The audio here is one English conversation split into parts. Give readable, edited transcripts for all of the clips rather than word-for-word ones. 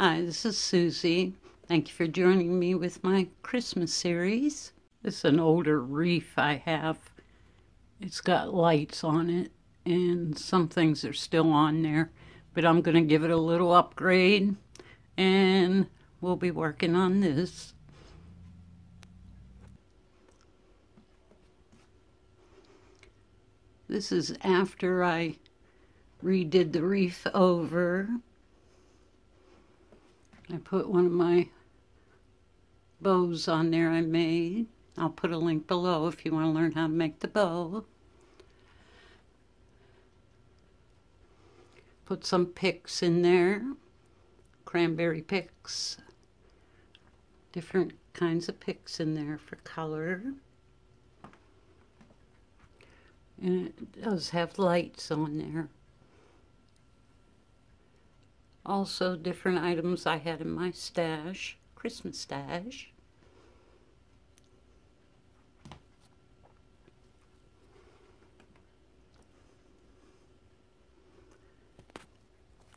Hi, this is Susie. Thank you for joining me with my Christmas series. This is an older wreath I have. It's got lights on it and some things are still on there, but I'm going to give it a little upgrade and we'll be working on this. This is after I redid the wreath over. I put one of my bows on there I made. I'll put a link below if you want to learn how to make the bow. Put some picks in there, cranberry picks, different kinds of picks in there for color. And it does have lights on there. Also different items I had in my stash, Christmas stash.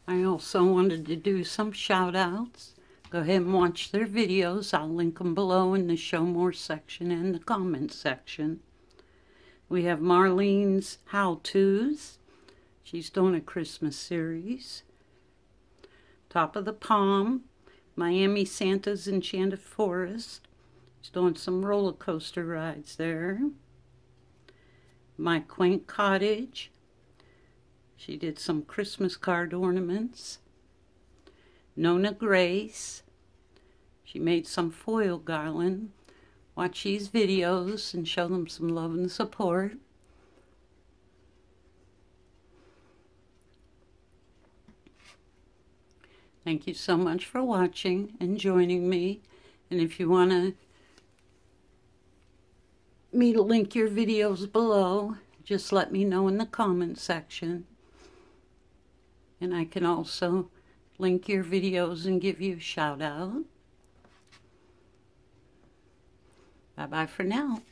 I also wanted to do some shout outs. Go ahead and watch their videos. I'll link them below in the show more section and the comments section. We have Marlene's how-tos. She's doing a Christmas series. Top of the Palm, Miami Santa's Enchanted Forest. She's doing some roller coaster rides there. My Quaint Cottage. She did some Christmas card ornaments. Nona Grace. She made some foil garland. Watch these videos and show them some love and support. Thank you so much for watching and joining me. And if you want me to link your videos below, just let me know in the comment section. And I can also link your videos and give you a shout out. Bye-bye for now.